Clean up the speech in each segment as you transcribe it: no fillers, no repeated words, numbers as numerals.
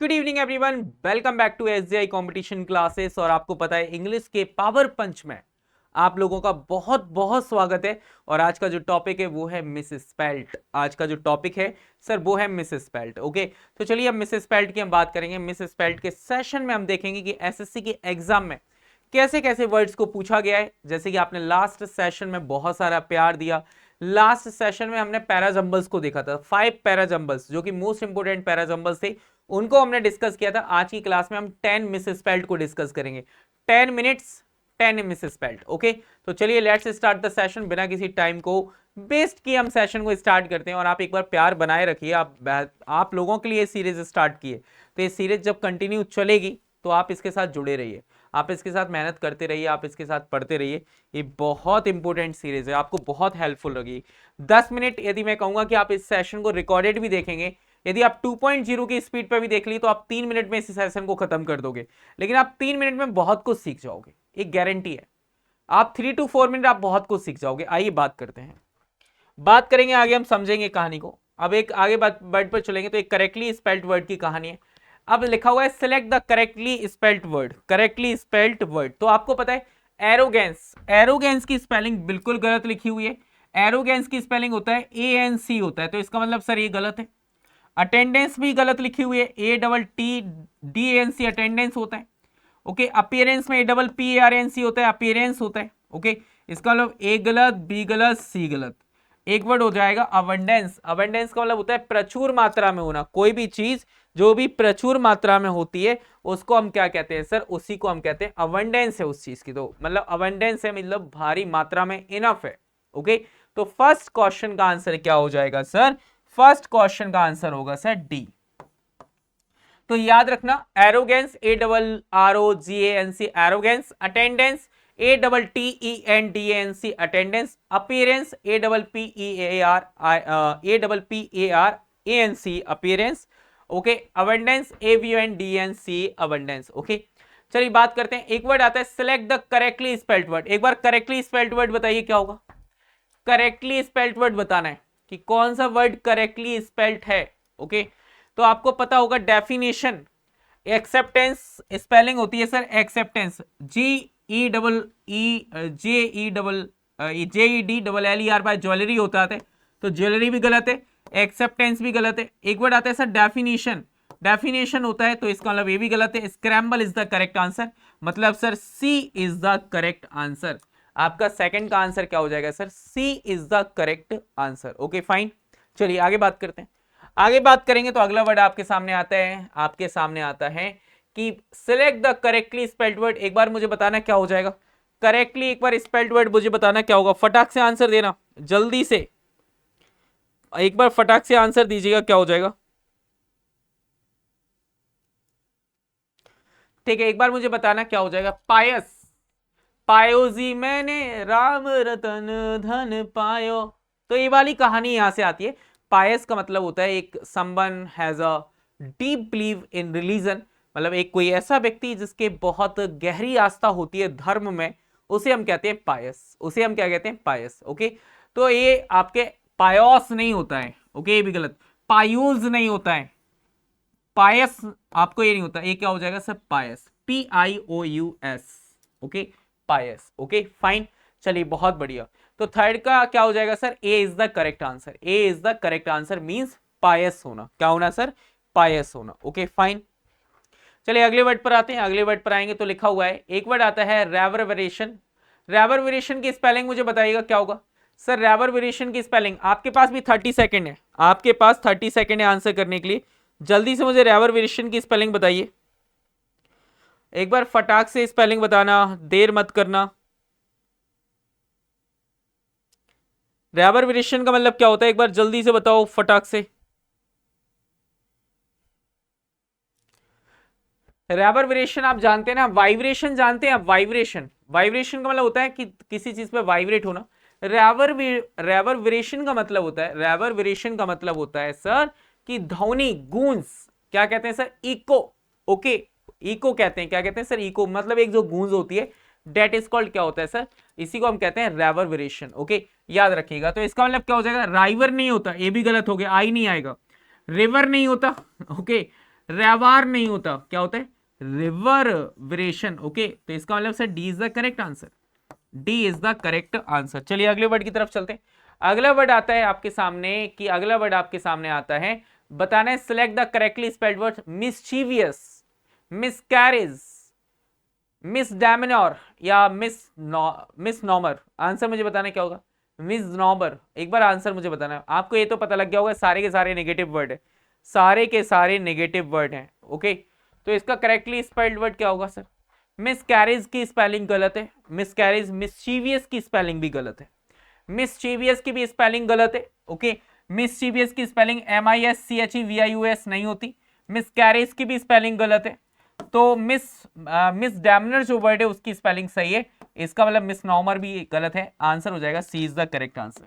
Good evening everyone, welcome back to SGI competition classes. और आपको पता है इंग्लिश के पावर पंच में आप लोगों का बहुत बहुत स्वागत है। और आज का जो टॉपिक है वो है मिस स्पेल्ट। आज का जो टॉपिक है सर वो है मिस स्पेल्ट। ओके, तो चलिए अब मिस स्पेल्ट की हम बात करेंगे। मिस स्पेल्ट के सेशन में हम देखेंगे कि एसएससी के एग्जाम में कैसे कैसे वर्ड्स को पूछा गया है। जैसे कि आपने लास्ट सेशन में बहुत सारा प्यार दिया। लास्ट सेशन में हमने पैराजम्बल्स को देखा था, 5 पैराजम्बल्स जो कि मोस्ट इंपोर्टेंट पैराजम्बल्स थे, उनको हमने डिस्कस किया था। आज की क्लास में हम 10 मिसस्पेल्ड को डिस्कस करेंगे। 10 मिनट्स 10 मिसस्पेल्ड। ओके, तो चलिए लेट्स स्टार्ट द सेशन। बिना किसी टाइम को वेस्ट किए हम सेशन को स्टार्ट करते हैं। और आप एक बार प्यार बनाए रखिए। आप लोगों के लिए सीरीज स्टार्ट किए, तो ये सीरीज जब कंटिन्यू चलेगी तो आप इसके साथ जुड़े रहिए, आप इसके साथ मेहनत करते रहिए, आप इसके साथ पढ़ते रहिए। ये बहुत इंपॉर्टेंट सीरीज है, आपको बहुत हेल्पफुल लगेगी। 10 मिनट यदि मैं कहूंगा कि आप इस सेशन को रिकॉर्डेड भी देखेंगे, यदि आप 2.0 की स्पीड पर भी देख ली तो आप 3 मिनट में इस सेशन को खत्म कर दोगे। लेकिन आप 3 मिनट में बहुत कुछ सीख जाओगे, एक गारंटी है। आप 3 to 4 मिनट आप बहुत कुछ सीख जाओगे। आइए बात करते हैं, बात करेंगे आगे, हम समझेंगे कहानी को। अब एक आगे वर्ड पर चलेंगे तो एक करेक्टली स्पेल्ड वर्ड की कहानी है। अब लिखा हुआ है select the correctly spelled word. Correctly spelled word, तो आपको पता है एरोगेंस, एरोगेंस की स्पेलिंग बिल्कुल गलत लिखी हुई है। एरोगेंस की स्पेलिंग होता है ANC होता है, तो इसका मतलब सर ये गलत है। अटेंडेंस भी गलत लिखी हुई है, ATTDANC अटेंडेंस होता है। ओके, अपीयरेंस में APPARNC होता है, अपीयरेंस होता है। ओके, इसका मतलब A गलत, B गलत, C गलत। एक वर्ड हो जाएगा अबंडेंस। अबंडेंस का मतलब होता है प्रचुर मात्रा में होना। कोई भी चीज जो भी प्रचुर मात्रा में होती है उसको हम क्या कहते हैं सर, उसी को हम कहते हैं अबंडेंस है उस चीज की। तो मतलब अबंडेंस है मतलब भारी मात्रा में, इनफ है। ओके, तो फर्स्ट क्वेश्चन का आंसर क्या हो जाएगा सर? फर्स्ट क्वेश्चन का आंसर होगा सर डी। तो याद रखना, arrogance ARROGANC arrogance, attendance ATTENDANC attendance, appearance APPARANC appearance. Okay, abundance ABUNDNC abundance. Okay, चलिए बात करते हैं। एक वर्ड आता है select the correctly spelled word. एक बार करेक्टली स्पेल्ड वर्ड बताइए क्या होगा। करेक्टली स्पेल्ड वर्ड बताना है कि कौन सा वर्ड करेक्टली स्पेल्ड है। ओके, तो आपको पता होगा डेफिनेशन। एक्सेप्टेंस स्पेलिंग होती है sir acceptance, JEDLLER by jewellery होता है, तो ज्वेलरी भी गलत है, एक्सेप्टेंस भी गलत है। एक वर्ड आता है सर डेफिनेशन, डेफिनेशन होता है, तो इसका मतलब ये भी गलत है। Scramble is the correct answer, मतलब sir C is the correct answer. आपका सेकंड का आंसर क्या हो जाएगा sir? C is the correct answer. Okay fine, चलिए आगे बात करते हैं। आगे बात करेंगे तो अगला वर्ड आपके सामने आता है, आपके सामने आता है कि select the correctly spelled word. एक बार मुझे बताना क्या हो जाएगा करेक्टली, एक बार स्पेल्ड वर्ड मुझे बताना क्या होगा। फटाक से आंसर देना, जल्दी से एक बार फटाक से आंसर दीजिएगा, क्या हो जाएगा। ठीक है, एक बार मुझे बताना क्या हो जाएगा। पायस, पायो जी मैंने राम रतन धन पायो। तो ये वाली कहानी यहां से आती है। पायस का मतलब होता है एक someone has a deep believe in religion, मतलब एक कोई ऐसा व्यक्ति जिसके बहुत गहरी आस्था होती है धर्म में, उसे हम कहते हैं पायस। उसे हम क्या कहते हैं? पायस। ओके, तो ये आपके पायोस नहीं होता है। ओके, ये भी गलत। पायूज नहीं होता है, पायस आपको ये नहीं होता। ये क्या हो जाएगा sir? Pious, PIOUS। Okay, pious. Okay fine, चलिए बहुत बढ़िया। तो थर्ड का क्या हो जाएगा sir? A is the correct answer. A is the correct answer means pious होना। क्या होना सर? पायस होना। ओके फाइन, चलिए अगले वर्ड पर आते हैं। अगले वर्ड पर आएंगे तो लिखा हुआ है, एक वर्ड आता है रेवरवेरेशन। रेवरवेरेशन की स्पेलिंग मुझे बताइएगा क्या होगा सर? रेवरवेरेशन की स्पेलिंग, आपके पास भी 30 सेकंड है, आपके पास 30 सेकंड है आंसर करने के लिए। जल्दी से मुझे रेवरवेरेशन की स्पेलिंग बताइए, एक बार फटाक से स्पेलिंग बताना, देर मत करना। रेवरवेरेशन का मतलब क्या होता है? एक बार जल्दी से बताओ फटाक से। रेवरवेरेशन आप जानते हैं ना, वाइब्रेशन जानते हैं आप? वाइब्रेशन, वाइब्रेशन का मतलब होता है कि किसी चीज पे वाइब्रेट होना। रेवरवेरेशन का मतलब होता है, रेवरवेरेशन का मतलब होता है सर कि ध्वनि, गूंज। क्या कहते हैं सर? इको। ओके, इको कहते हैं। क्या कहते हैं सर? इको, मतलब एक जो गूंज होती है, डेट इज कॉल्ड क्या होता है सर? इसी को हम कहते हैं रेवरवेरेशन। ओके, याद रखिएगा। तो इसका मतलब क्या हो जाएगा? राइवर नहीं होता, ये भी गलत हो गया, आई नहीं आएगा। रिवर नहीं होता। ओके, रैवार नहीं होता, क्या होता है, रिवर्बरेशन। ओके, तो इसका मतलब sir D is the correct answer, D is the correct answer. चलिए अगले वर्ड की तरफ चलते हैं। अगला वर्ड आता है आपके सामने, कि अगला वर्ड आपके सामने आता है, बताना है select the correctly spelled word. Mischievous, miscarriage, misdemeanour या मिस नॉमर। आंसर मुझे बताना क्या होगा, मिस नॉमर। एक बार आंसर मुझे बताना है। आपको ये तो पता लग गया होगा सारे के सारे नेगेटिव वर्ड है, सारे के सारे नेगेटिव वर्ड हैं। ओके, तो इसका करेक्टली स्पेल्ड वर्ड क्या होगा सर, मिसकैरेज की स्पेलिंग गलत है, मिसकैरेज। मिस्चीवियस की स्पेलिंग भी गलत है, मिस्चीवियस की भी स्पेलिंग गलत है। ओके, मिस्चीवियस की स्पेलिंग MISCHEVIUS नहीं होती, मिसकैरेज की भी स्पेलिंग गलत है। तो मिस डैमनर जो वर्ड है उसकी स्पेलिंग सही है, इसका मतलब मिस नॉमर भी गलत है। आंसर हो जाएगा सी इज द करेक्ट आंसर।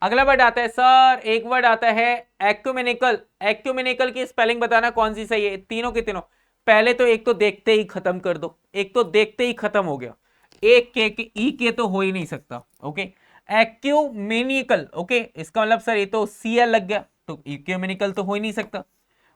अगला वर्ड आता है सर, एक वर्ड आता है एक्यूमेनिकल। एक्यूमेनिकल की स्पेलिंग बताना कौन सी सही है, तीनों के तीनों। पहले तो एक तो देखते ही खत्म कर दो, एक तो देखते ही खत्म हो गया, एक के ई के तो हो ही नहीं सकता। Okay, ecumenical. ओके, इसका मतलब सर ये तो CL लग गया, तो एक्यूमेनिकल तो हो ही नहीं सकता।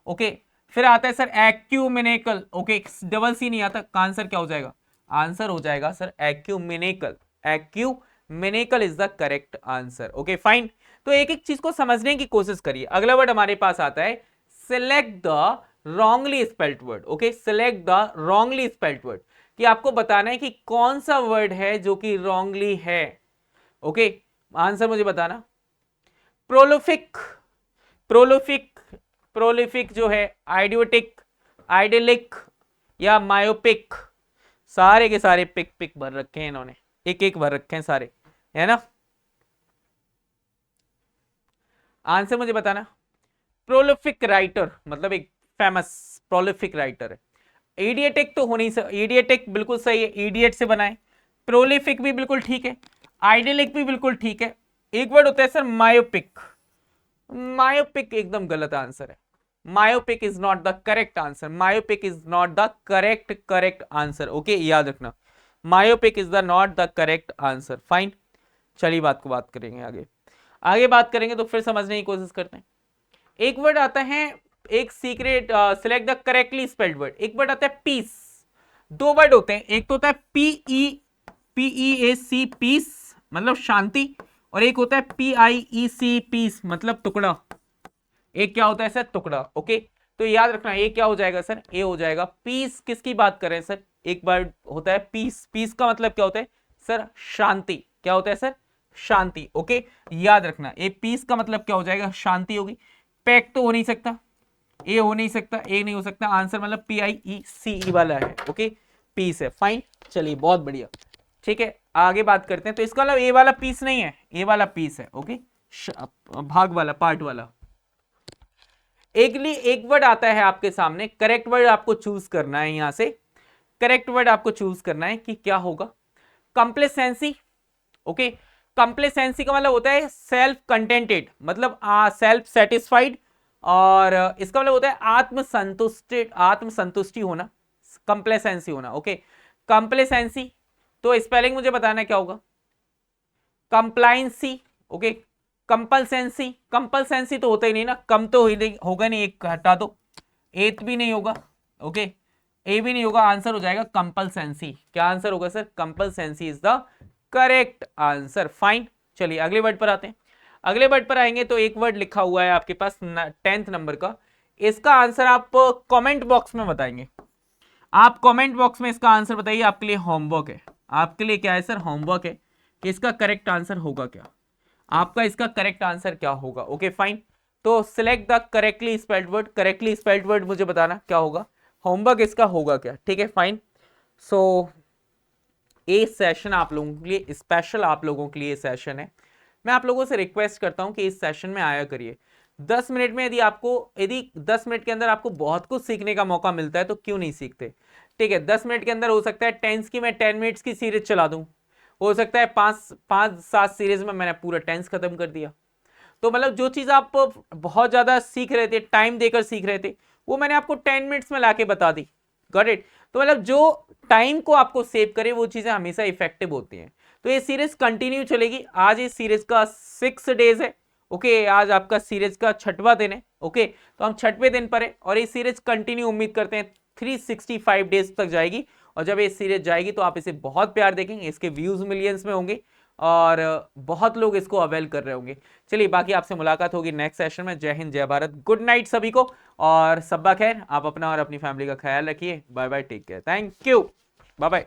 ओके, फिर आता है sir ecumenical. Okay, double C नहीं आता, आंसर क्या हो जाएगा, आंसर हो जाएगा sir ecumenical. Ecumenical is the correct answer. Okay fine, तो एक एक चीज को समझने की कोशिश करिए। अगला वर्ड हमारे पास आता है select the wrongly spelled word. Okay, select the wrongly spelled word, कि आपको बताना है कि कौन सा वर्ड है जो कि रॉन्गली है। ओके, आंसर मुझे बताना। प्रोलिफिक, प्रोलिफिक, प्रोलिफिक जो है, आइडियोटिक, आइडिलिक या मायोपिक, सारे के सारे पिक पिक भर रखे हैं इन्होंने, एक एक भर रखे हैं सारे, है ना। आंसर मुझे बताना। प्रोलिफिक राइटर मतलब एक फेमस प्रोलिफिक राइटर है। इडियटिक तो होनी, इडियटिक बिल्कुल सही है, इडियट से बनाए। प्रोलिफिक भी बिल्कुल ठीक है, आइडियलिक भी बिल्कुल ठीक है। एक वर्ड होता है सर मायोपिक, मायोपिक एकदम गलत आंसर है। Myopic is not the correct answer, myopic is not the correct answer. Okay, याद रखना, myopic is the not the correct answer. Fine, चलिए बात करेंगे आगे, आगे बात करेंगे तो फिर समझने की कोशिश करते हैं। एक वर्ड आता है, एक secret, select the correctly spelled word. एक वर्ड आता है पीस, दो वर्ड होते हैं, एक तो होता है PEAC पीस मतलब शांति, और एक होता है PIEC पीस मतलब टुकड़ा। एक क्या होता है सर, टुकड़ा। ओके, तो याद रखना ये क्या हो जाएगा सर, ये हो जाएगा पीस। किसकी बात कर रहे हैं सर, एक बार होता है पीस, पीस का मतलब क्या होता है सर, शांति। क्या होता है सर, शांति। ओके, याद रखना ये पीस का मतलब क्या हो जाएगा, शांति होगी। पैक तो हो नहीं सकता, ए हो नहीं सकता, ए नहीं हो सकता, आंसर मतलब PIECE वाला है। ओके, पीस है। फाइन, चलिए बहुत बढ़िया, ठीक है आगे बात करते हैं। तो इसका मतलब ए वाला पीस नहीं है, ए वाला पीस है। ओके, भाग वाला, पार्ट वाला। एक वर्ड आता है आपके सामने, करेक्ट वर्ड आपको चूज करना है, यहां से करेक्ट वर्ड आपको चूज करना है कि क्या होगा। कंप्लेसेंसी। ओके, कंप्लेसेंसी का मतलब होता है सेल्फ कंटेंटेड, मतलब सेल्फ सेटिस्फाइड, और इसका मतलब होता है आत्मसंतुष्टि होना, कंप्लेसेंसी होना। ओके, कंप्लेसेंसी, तो स्पेलिंग मुझे बताना क्या होगा, कंप्लाइंसी। ओके, कंपलसेंसी, कंपलसेंसी तो होता ही नहीं ना, कम तो होगा नहीं, एक हटा दो, एथ भी नहीं होगा। ओके, ए भी नहीं होगा, आंसर हो जाएगा कंपलसेंसी। क्या आंसर होगा sir, complacency is the correct answer. Fine, चलिए अगले वर्ड पर आते हैं। अगले वर्ड पर आएंगे तो एक वर्ड लिखा हुआ है आपके पास 10th नंबर का, इसका आंसर आप कमेंट बॉक्स में बताएंगे। आप कमेंट बॉक्स में इसका आंसर बताइए, आपके लिए होमवर्क है, आपके लिए क्या है सर, होमवर्क है कि इसका करेक्ट आंसर होगा क्या, आपका इसका करेक्ट आंसर क्या होगा। ओके फाइन, तो select the correctly spelled word, correctly spelled word मुझे बताना क्या होगा, होमवर्क इसका होगा क्या। ठीक है फाइन, सो ये सेशन आप लोगों के लिए स्पेशल, आप लोगों के लिए सेशन है। मैं आप लोगों से रिक्वेस्ट करता हूं कि इस सेशन में आया करिए। 10 मिनट में यदि 10 मिनट के अंदर आपको बहुत कुछ सीखने का मौका मिलता है तो क्यों नहीं सीखते। ठीक है, 10 मिनट के अंदर हो सकता है टेंस की मैं 10 मिनट्स की सीरीज चला दूं, हो सकता है 5-7 सीरीज में मैंने पूरा टेंस खत्म कर दिया। तो मतलब जो चीज आप बहुत ज्यादा सीख रहे थे, टाइम देकर सीख रहे थे, वो मैंने आपको 10 मिनट्स में लाके बता दी। Got it. तो मतलब जो टाइम को आपको सेव करे वो चीजें हमेशा इफेक्टिव होती हैं। तो ये सीरीज कंटिन्यू चलेगी, आज इस सीरीज का 6 डेज है ओके आज आपका सीरीज का 6वां दिन है। ओके तो हम 6वें दिन पर है और ये सीरीज कंटिन्यू उम्मीद करते हैं 365 डेज तक जाएगी। और जब ये सीरीज जाएगी तो आप इसे बहुत प्यार देखेंगे, इसके व्यूज मिलियंस में होंगे और बहुत लोग इसको अवेल कर रहे होंगे। चलिए बाकी आपसे मुलाकात होगी नेक्स्ट सेशन में। जय हिंद, जय भारत, गुड नाइट सभी को और सब्बा खैर। आप अपना और अपनी फैमिली का ख्याल रखिए। Bye bye, take care, thank you, bye bye.